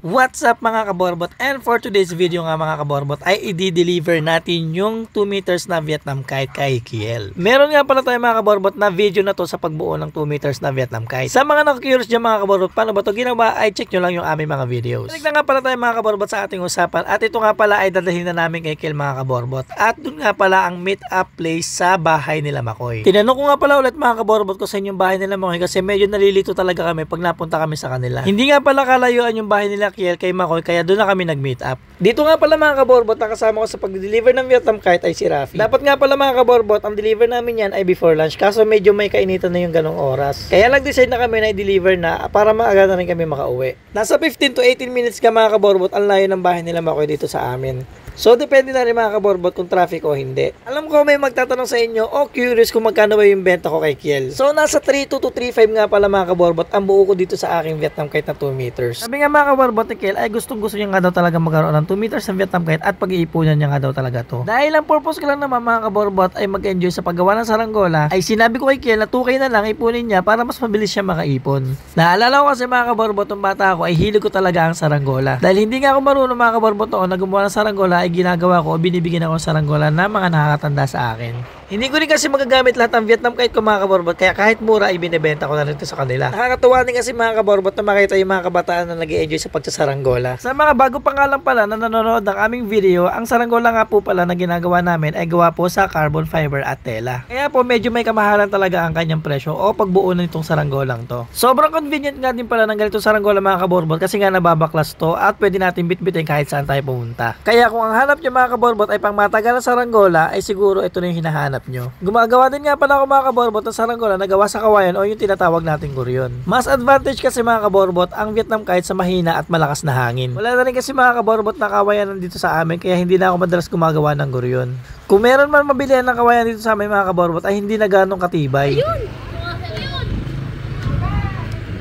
What's up mga kaborbot, and for today's video nga mga kaborbot ay i-deliver natin yung 2 meters na Vietnam kite kay Kiel. Meron nga pala tayo mga kaborbot na video na to sa pagbuo ng 2 meters na Vietnam kite. Sa mga nakakurious dyan mga kaborbot, paano ba to ginawa ay check nyo lang yung aming mga videos. Balik na nga pala tayo mga kaborbot sa ating usapan, at ito nga pala ay dadalhin na namin kay Kiel mga kaborbot. At dun nga pala ang meet up place sa bahay nila Makoy. Tinanong ko nga pala ulit mga kaborbot ko sa inyong bahay nila Makoy kasi medyo nalilito talaga kami pag napunta kami sa kanila. Hindi nga pala kalayuan yung bahay nila Kiel kay Makoy, kaya doon na kami nag-meet up. Dito nga pala mga kaborbot, nakasama ko sa pag-deliver ng Vietnam kite ay si Rafi. Dapat nga pala mga kaborbot, ang deliver namin yan ay before lunch, kaso medyo may kainitan na yung ganong oras. Kaya nag-decide na kami na i-deliver na para maaga na rin kami makauwi. Nasa 15 to 18 minutes ka mga kaborbot ang layo ng bahay nila Makoy dito sa amin. So depende na rin mga kaborbot kung traffic o hindi. Alam ko may magtatanong sa inyo o curious kung magkano ba yung benta ko kay Kiel. So nasa 3.2 to 3.5 nga pala mga kaborbot ang buo ko dito sa aking Vietnam kite na 2 meters. Sabi nga mga kaborbot ni Kiel ay gusto niya nga daw talaga magkaroon ng 2 meters ng Vietnam kite at pag-iipunan niya nga daw talaga to. Dahil ang purpose ko lang naman mga kaborbot ay mag-enjoy sa paggawa ng saranggola, ay sinabi ko kay Kiel na 2K na lang ipunin niya para mas mabilis siya makaipon. Naalala ko kasi mga kaborbot ng bata ako ay hilig ko talaga ang saranggola. Dahil hindi nga ako marunong mga kaborbot noon na gumawa ng saranggola, ay ginagawa ko o binibigyan ako ng saranggola na mga nakakatanda sa akin. Hindi ko rin kasi magagamit lahat ng Vietnam kite ko mga kaborbot, kaya kahit mura ay binibenta ko na rin ito sa kanila. Nakakatuwa din kasi mga kaborbot na makita yung mga kabataan na nag-i-enjoy sa pagsasaranggola. Sa mga bago pa nga lang pala na nanonood ng aming video, ang saranggola nga po pala na ginagawa namin ay gawa po sa carbon fiber at tela. Kaya po medyo may kamahalan talaga ang kanyang presyo o pagbuo na itong saranggolang to. Sobrang convenient nga din pala ng ganitong saranggola mga kaborbot kasi nga nababaklas to at pwede natin bitbitin kahit saan tayo pumunta. Kaya kung ang hanap nyo mga kaborbot ay pang matagal na saranggola, ay siguro ito na yung hinahanap nyo. Gumagawa din nga pala ako mga kaborbot ng saranggola na gawa sa kawayan o yung tinatawag nating guryon. Mas advantage kasi mga kaborbot ang Vietnam kite sa mahina at malakas na hangin. Wala na rin kasi mga kaborbot na kawayan dito sa amin, kaya hindi na ako madalas gumagawa ng guryon. Kung meron man mabilihan ng kawayan dito sa amin mga kaborbot ay hindi na ganong katibay. Ayun!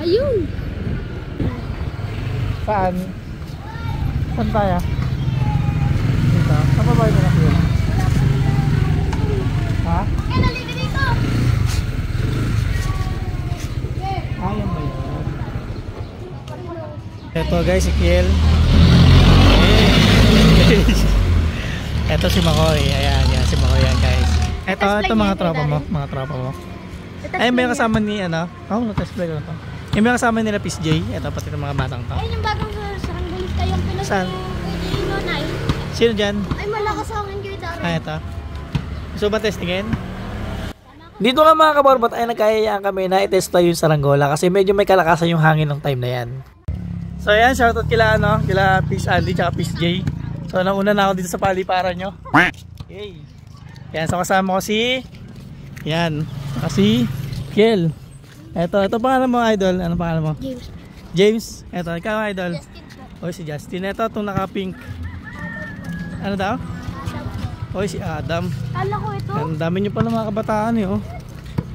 Ayun! Saan? Saan tayo? Dito? Saan ba na natin? Ha? Nalika dito! Ayun ba yun? Ito guys, si Kiel. Ito si Makoy. Ayan, yan si Makoy yan guys. Ito mga tropa mo. Mga tropa mo. Ayun ba yung kasama ni ano? Oh, na-test play ko na to. Yung ba yung kasama nila Peace J? Ito pati ng mga batang to. Ayun yung bagong saranggalista yung pinas Saan? kay Nonay. Sino dyan? Ay malakas ang hangin kayo daro. Ito. Gusto ba testingin? Dito nga mga kaborbot ay nagkayayaan kami na i-testa yung saranggola kasi medyo may kalakasan yung hangin ng time na yan. So ayan, shoutout kila kila Peace Andy tsaka Peace J. So nauna na ako dito sa paliparan nyo. Okay. Yan, so kasama ko si Kiel. Ito pangalan mo idol. Ano pangalan mo? James. Ito, ikaw idol. Justin. O si Justin. Ito, itong naka-pink. Ano daw? O si Adam. Kala ko ito. Ang dami nyo pala mga kabataan eh, oh.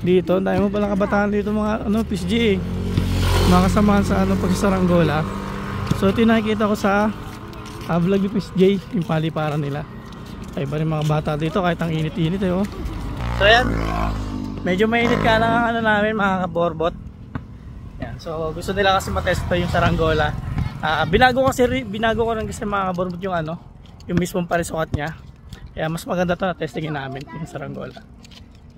Dito, ang dami mo pala kabataan dito mga PSG eh. Mga kasamahan sa pagsasaranggola. So ito yung nakikita ko sa vlog ni PSJ, yung paliparan nila. Ay ba rin mga bata dito kahit ang init-init eh, oh. So yan, medyo mainit ka lang namin mga kaborbot. Yan, so gusto nila kasi matest pa yung saranggola. Binago ko rin kasi mga kaborbot yung yung mismong parisukat niya. Kaya mas maganda to na testingin namin yung saranggola.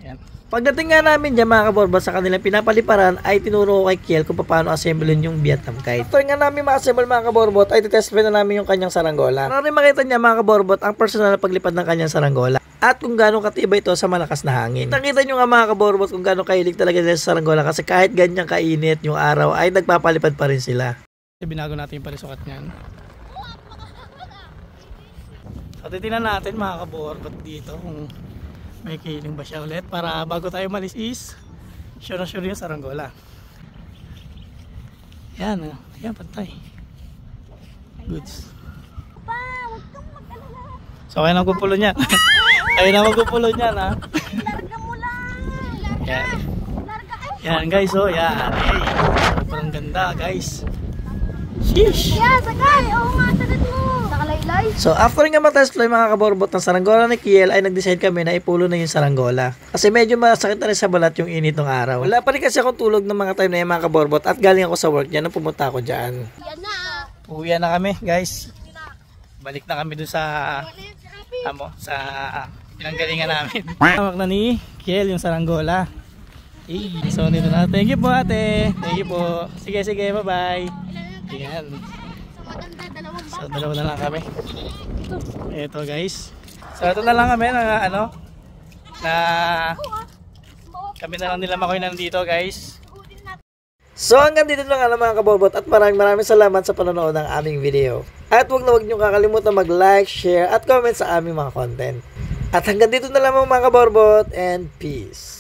Yan. Pagdating nga namin dyan mga kaborbot sa kanilang pinapaliparan ay tinuro ko kay Kiel kung paano assemblein yung Vietnam kite. After nga namin ma-assemble mga kaborbot ay titest na namin yung kanyang saranggola. Para rin makita niya mga kaborbot ang personal na paglipad ng kanyang saranggola at kung gaano katibay ito sa malakas na hangin. Nakita nyo nga mga kaborbot kung gaano kahilig talaga nila sa saranggola kasi kahit ganyang kainit yung araw ay nagpapalipad pa rin sila. Binago natin yung parisukat niyan. So titignan natin mga kaborbot dito kung may kiling ba siya ulit para bago tayo malis is sure na sure yung saranggola. Yan, yan pantay. Goods. So kaya na magpupulo niya. Kaya na magpupulo niya na. Larga mo lang. Yan. Larga ay. Yan guys, oh yan. Hey, sobrang ganda guys. Sheesh. Yeah, sakay. Oo nga, sagat mo. Nakalaylay. So after nga matest fly mga kaborbot ng saranggola ni Kiel ay nag-decide kami na ipulo na yung saranggola. Kasi medyo masakit na rin sa balat yung init ng araw. Wala pa rin kasi akong tulog ng mga time na yung mga kaborbot at galing ako sa work dyan nung pumunta ako dyan. Yan na. Uwi na kami, guys. Balik na kami dun sa sa pinanggalingan namin. Tawag na ni Kiel yung saranggola. So nito na. Thank you po ate. Thank you po. Sige, bye-bye. Ayan. So dalawa na lang kami. Ito guys. So ito na lang kami na kami na lang nila makoy nandito guys. So hanggang dito lang mga kaborbot at maraming salamat sa panonood ng aming video. At huwag niyo kakalimutan mag-like, share at comment sa aming mga content. At hanggang dito na lang mga kaborbot and peace.